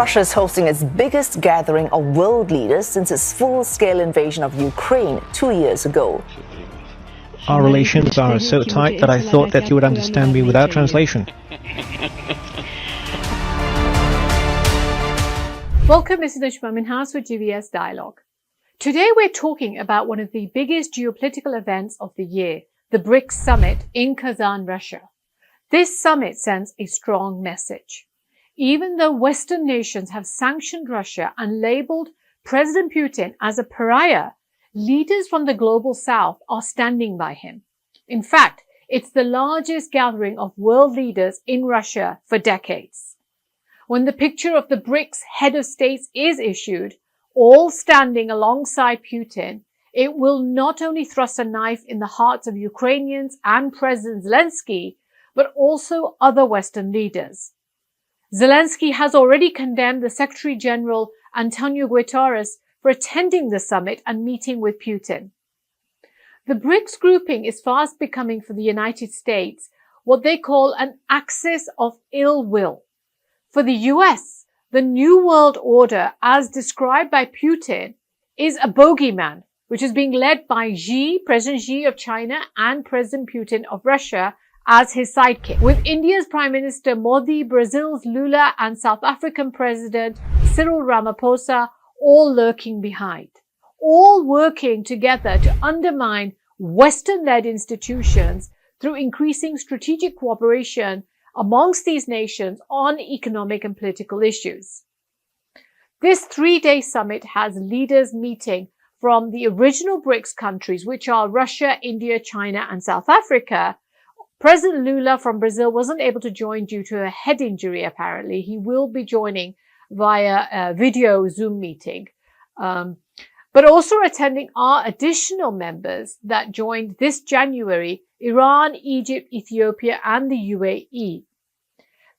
Russia is hosting its biggest gathering of world leaders since its full-scale invasion of Ukraine 2 years ago. Our relations are so tight that I thought that you would understand me without translation. Welcome, this is Najma Minhas with GVS Dialogue. Today we're talking about one of the biggest geopolitical events of the year, the BRICS summit in Kazan, Russia. This summit sends a strong message. Even though Western nations have sanctioned Russia and labeled President Putin as a pariah, leaders from the global south are standing by him. In fact, it's the largest gathering of world leaders in Russia for decades. When the picture of the BRICS head of states is issued, all standing alongside Putin, it will not only thrust a knife in the hearts of Ukrainians and President Zelensky, but also other Western leaders. Zelensky has already condemned the Secretary General Antonio Guterres for attending the summit and meeting with Putin. The BRICS grouping is fast becoming for the United States what they call an axis of ill will. For the US, the New World Order, as described by Putin, is a bogeyman, which is being led by President Xi of China and President Putin of Russia as his sidekick, with India's Prime Minister Modi, Brazil's Lula, and South African President Cyril Ramaphosa all lurking behind, all working together to undermine Western-led institutions through increasing strategic cooperation amongst these nations on economic and political issues. This three-day summit has leaders meeting from the original BRICS countries, which are Russia, India, China, and South Africa. President Lula from Brazil wasn't able to join due to a head injury, apparently. He will be joining via a video Zoom meeting. But also attending are additional members that joined this January: Iran, Egypt, Ethiopia, and the UAE.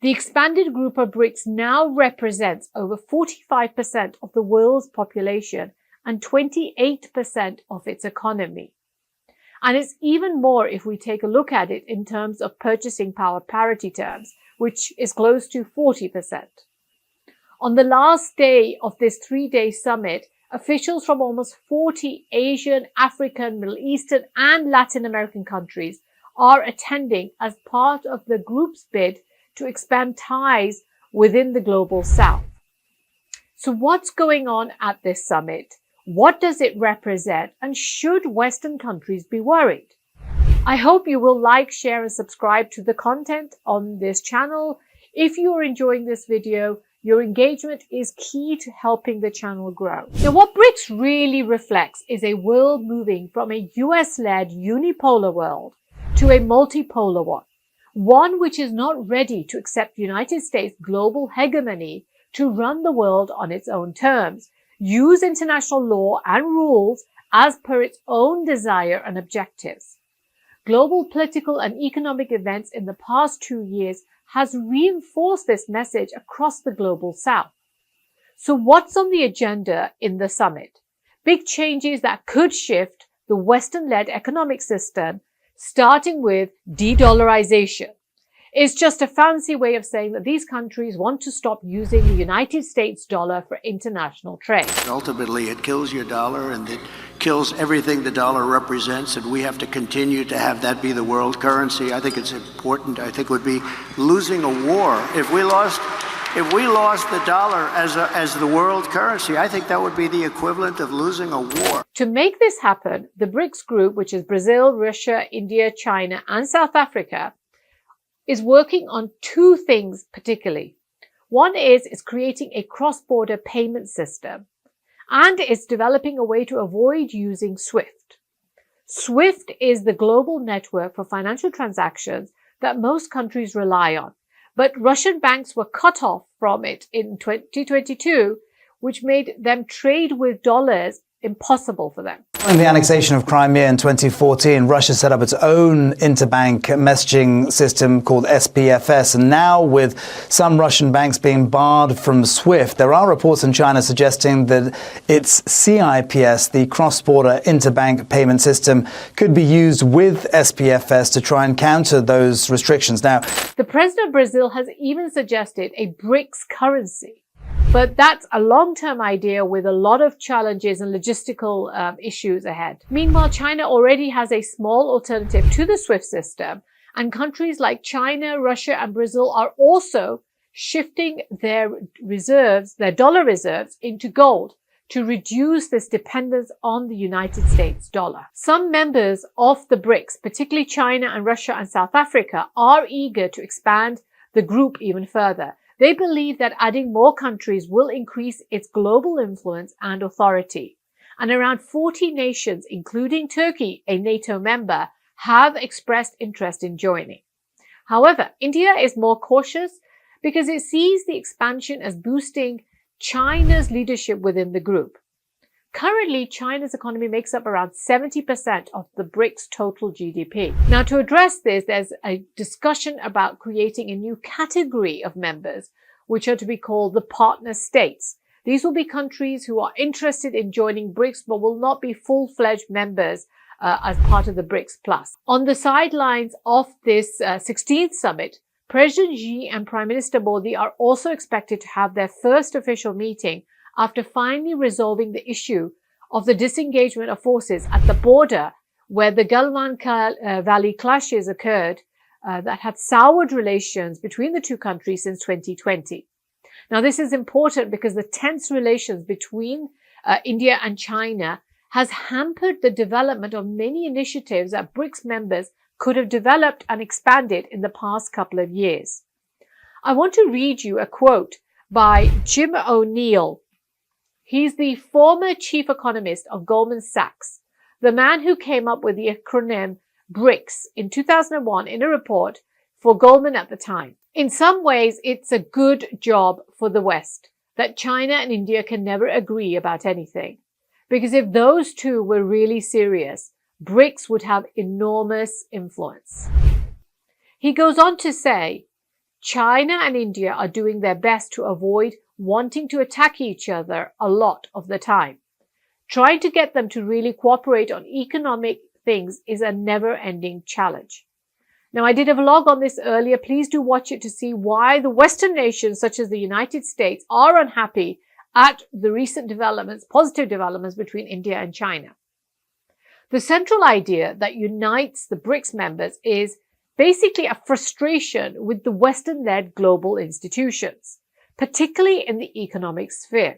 The expanded group of BRICS now represents over 45% of the world's population and 28% of its economy. And it's even more if we take a look at it in terms of purchasing power parity terms, which is close to 40%. On the last day of this three-day summit, officials from almost 40 Asian, African, Middle Eastern, and Latin American countries are attending as part of the group's bid to expand ties within the global south. So what's going on at this summit? What does it represent? And should Western countries be worried? I hope you will like, share, and subscribe to the content on this channel. If you are enjoying this video, your engagement is key to helping the channel grow. Now, what BRICS really reflects is a world moving from a US-led unipolar world to a multipolar one which is not ready to accept the United States' global hegemony to run the world on its own terms, use international law and rules as per its own desire and objectives. Global political and economic events in the past 2 years has reinforced this message across the global south. So what's on the agenda in the summit? Big changes that could shift the Western-led economic system, starting with de-dollarization. It's just a fancy way of saying that these countries want to stop using the United States dollar for international trade. Ultimately, it kills your dollar and it kills everything the dollar represents, and we have to continue to have that be the world currency. I think it's important. I think it would be losing a war if we lost the dollar as the world currency. I think that would be the equivalent of losing a war. To make this happen, the BRICS group, which is Brazil, Russia, India, China, and South Africa, is working on two things particularly. One is it's creating a cross-border payment system, and it's developing a way to avoid using SWIFT. SWIFT is the global network for financial transactions that most countries rely on, but Russian banks were cut off from it in 2022, which made them trade with dollars impossible for them. Following the annexation of Crimea in 2014, Russia set up its own interbank messaging system called SPFS. And now, with some Russian banks being barred from SWIFT, there are reports in China suggesting that its CIPS, the cross-border interbank payment system, could be used with SPFS to try and counter those restrictions. Now, the president of Brazil has even suggested a BRICS currency. But that's a long-term idea with a lot of challenges and logistical issues ahead. Meanwhile, China already has a small alternative to the SWIFT system, and countries like China, Russia, and Brazil are also shifting their reserves, their dollar reserves, into gold to reduce this dependence on the United States dollar. Some members of the BRICS, particularly China and Russia and South Africa, are eager to expand the group even further. They believe that adding more countries will increase its global influence and authority. And around 40 nations, including Turkey, a NATO member, have expressed interest in joining. However, India is more cautious because it sees the expansion as boosting China's leadership within the group. Currently, China's economy makes up around 70% of the BRICS total GDP. Now, to address this, there's a discussion about creating a new category of members, which are to be called the partner states. These will be countries who are interested in joining BRICS, but will not be full-fledged members as part of the BRICS Plus. On the sidelines of this 16th summit, President Xi and Prime Minister Modi are also expected to have their first official meeting after finally resolving the issue of the disengagement of forces at the border where the Galwan Valley clashes occurred that had soured relations between the two countries since 2020. Now, this is important because the tense relations between India and China has hampered the development of many initiatives that BRICS members could have developed and expanded in the past couple of years. I want to read you a quote by Jim O'Neill. He's the former chief economist of Goldman Sachs, the man who came up with the acronym BRICS in 2001 in a report for Goldman at the time. In some ways, it's a good job for the West that China and India can never agree about anything. Because if those two were really serious, BRICS would have enormous influence. He goes on to say, China and India are doing their best to avoid wanting to attack each other a lot of the time. Trying to get them to really cooperate on economic things is a never-ending challenge. Now, I did a vlog on this earlier. Please do watch it to see why the Western nations, such as the United States, are unhappy at the recent developments, positive developments between India and China. The central idea that unites the BRICS members is basically a frustration with the Western-led global institutions, particularly in the economic sphere.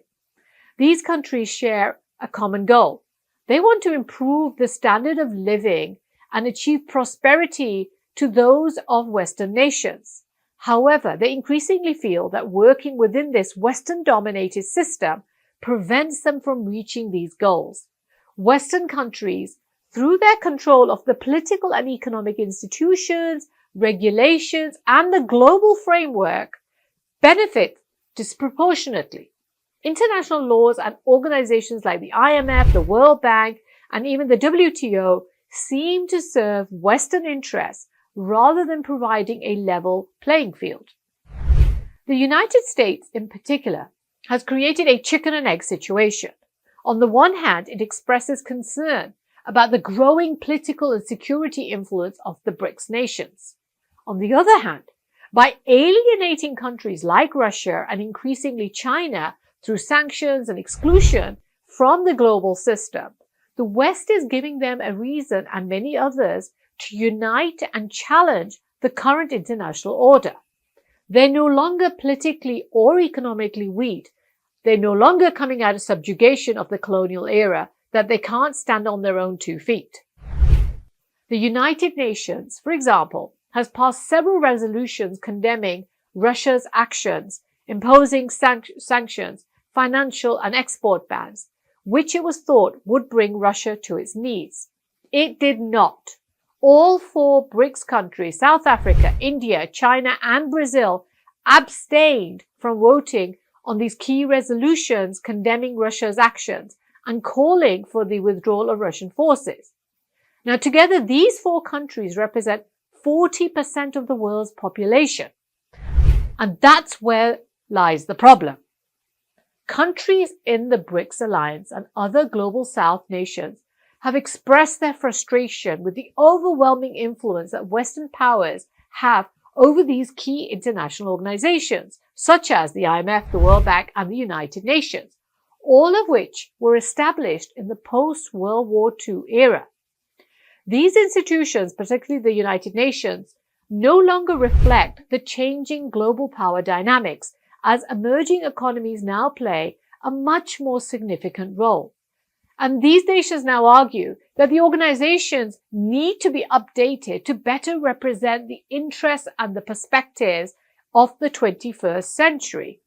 These countries share a common goal. They want to improve the standard of living and achieve prosperity to those of Western nations. However, they increasingly feel that working within this Western-dominated system prevents them from reaching these goals. Western countries, through their control of the political and economic institutions, regulations, and the global framework, benefit disproportionately. International laws and organizations like the IMF, the World Bank, and even the WTO seem to serve Western interests rather than providing a level playing field. The United States, in particular, has created a chicken and egg situation. On the one hand, it expresses concern about the growing political and security influence of the BRICS nations. On the other hand, by alienating countries like Russia and increasingly China through sanctions and exclusion from the global system, the West is giving them a reason, and many others, to unite and challenge the current international order. They're no longer politically or economically weak. They're no longer coming out of subjugation of the colonial era that they can't stand on their own 2 feet. The United Nations, for example, has passed several resolutions condemning Russia's actions, imposing sanctions, financial and export bans, which it was thought would bring Russia to its knees. It did not. All 4 BRICS countries, South Africa, India, China, and Brazil, abstained from voting on these key resolutions condemning Russia's actions and calling for the withdrawal of Russian forces. Now, together, these 4 countries represent 40% of the world's population. And that's where lies the problem. Countries in the BRICS alliance and other global South nations have expressed their frustration with the overwhelming influence that Western powers have over these key international organizations, such as the IMF, the World Bank, and the United Nations, all of which were established in the post-World War II era. These institutions, particularly the United Nations, no longer reflect the changing global power dynamics, as emerging economies now play a much more significant role. And these nations now argue that the organizations need to be updated to better represent the interests and the perspectives of the 21st century.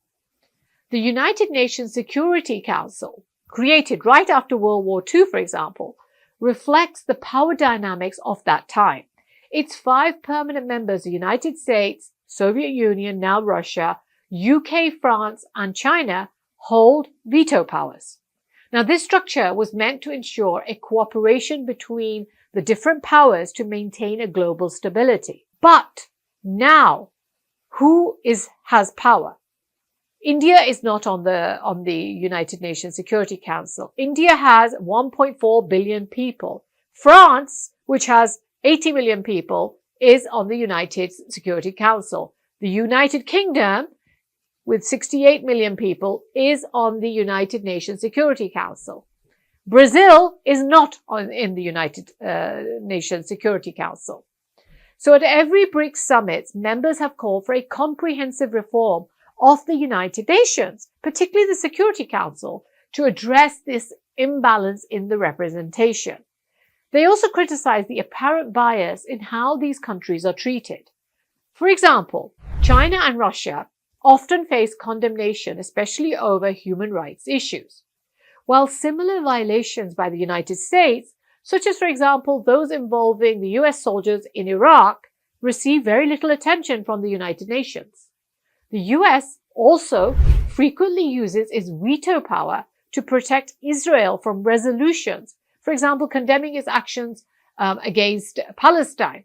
The United Nations Security Council, created right after World War II, for example, reflects the power dynamics of that time. Its 5 permanent members, the United States, Soviet Union, now Russia, UK, France, and China, hold veto powers. Now, this structure was meant to ensure a cooperation between the different powers to maintain a global stability. But now, who has power? India is not on the United Nations Security Council. India has 1.4 billion people. France, which has 80 million people, is on the United Security Council. The United Kingdom, with 68 million people, is on the United Nations Security Council. Brazil is not in the United Nations Security Council. So at every BRICS summit, members have called for a comprehensive reform of the United Nations, particularly the Security Council, to address this imbalance in the representation. They also criticize the apparent bias in how these countries are treated. For example, China and Russia often face condemnation, especially over human rights issues, while similar violations by the United States, such as, for example, those involving the US soldiers in Iraq, receive very little attention from the United Nations. The US also frequently uses its veto power to protect Israel from resolutions, for example, condemning its actions against Palestine.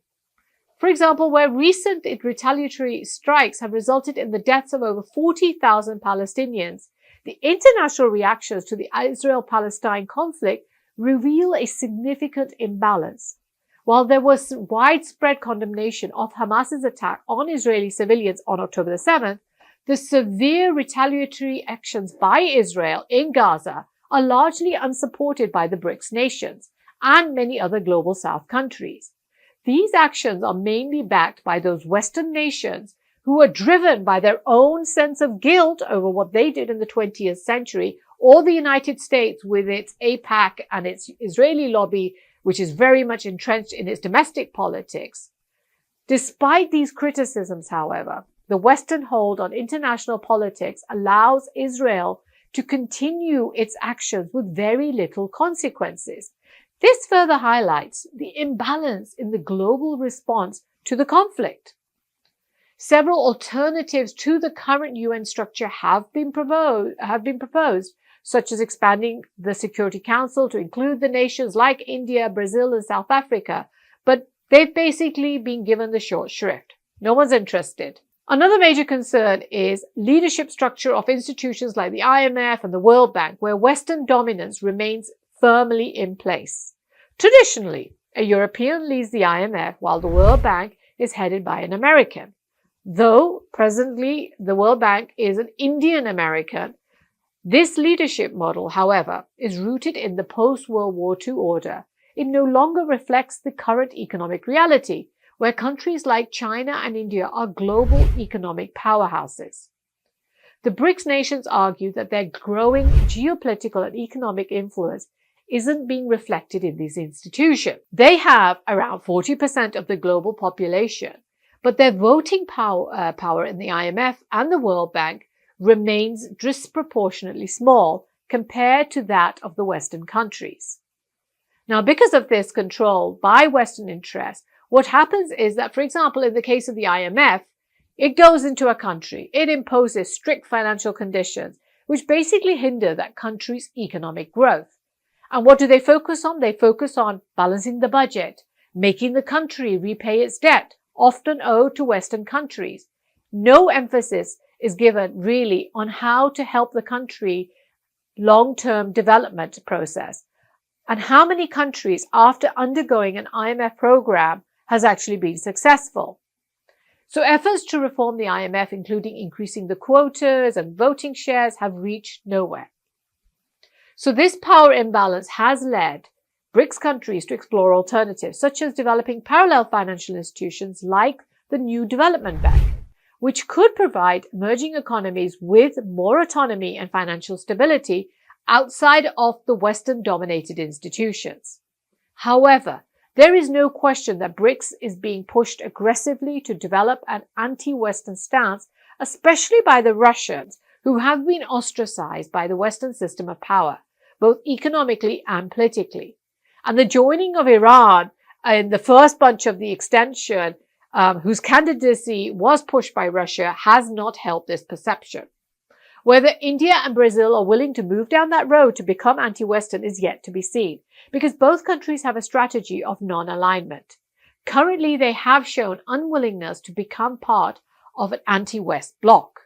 For example, where recent retaliatory strikes have resulted in the deaths of over 40,000 Palestinians, the international reactions to the Israel-Palestine conflict reveal a significant imbalance. While there was widespread condemnation of Hamas's attack on Israeli civilians on October the 7th, the severe retaliatory actions by Israel in Gaza are largely unsupported by the BRICS nations and many other global South countries. These actions are mainly backed by those Western nations who are driven by their own sense of guilt over what they did in the 20th century, or the United States with its AIPAC and its Israeli lobby, which is very much entrenched in its domestic politics. Despite these criticisms, however, the Western hold on international politics allows Israel to continue its actions with very little consequences. This further highlights the imbalance in the global response to the conflict. Several alternatives to the current UN structure have been proposed, such as expanding the Security Council to include the nations like India, Brazil, and South Africa, but they've basically been given the short shrift. No one's interested. Another major concern is leadership structure of institutions like the IMF and the World Bank, where Western dominance remains firmly in place. Traditionally, a European leads the IMF while the World Bank is headed by an American. Though presently the World Bank is an Indian American, this leadership model, however, is rooted in the post-World War II order. It no longer reflects the current economic reality, where countries like China and India are global economic powerhouses. The BRICS nations argue that their growing geopolitical and economic influence isn't being reflected in these institutions. They have around 40% of the global population, but their voting power in the IMF and the World Bank remains disproportionately small compared to that of the Western countries. Now, because of this control by Western interests, what happens is that, for example, in the case of the IMF, it goes into a country, it imposes strict financial conditions, which basically hinder that country's economic growth. And what do they focus on? They focus on balancing the budget, making the country repay its debt, often owed to Western countries. No emphasis is given really on how to help the country long-term development process. And how many countries, after undergoing an IMF program, has actually been successful. So efforts to reform the IMF, including increasing the quotas and voting shares, have reached nowhere. So this power imbalance has led BRICS countries to explore alternatives, such as developing parallel financial institutions like the New Development Bank, which could provide emerging economies with more autonomy and financial stability outside of the Western-dominated institutions. However, there is no question that BRICS is being pushed aggressively to develop an anti-Western stance, especially by the Russians, who have been ostracized by the Western system of power, both economically and politically. And the joining of Iran in the first bunch of the extension, whose candidacy was pushed by Russia, has not helped this perception. Whether India and Brazil are willing to move down that road to become anti-Western is yet to be seen, because both countries have a strategy of non-alignment. Currently, they have shown unwillingness to become part of an anti-West bloc.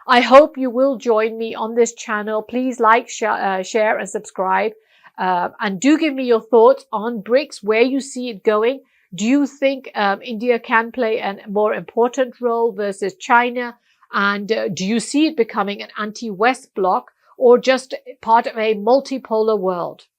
I hope you will join me on this channel. Please like, share and subscribe. And do give me your thoughts on BRICS, where you see it going. Do you think India can play a more important role versus China? And do you see it becoming an anti-West bloc or just part of a multipolar world?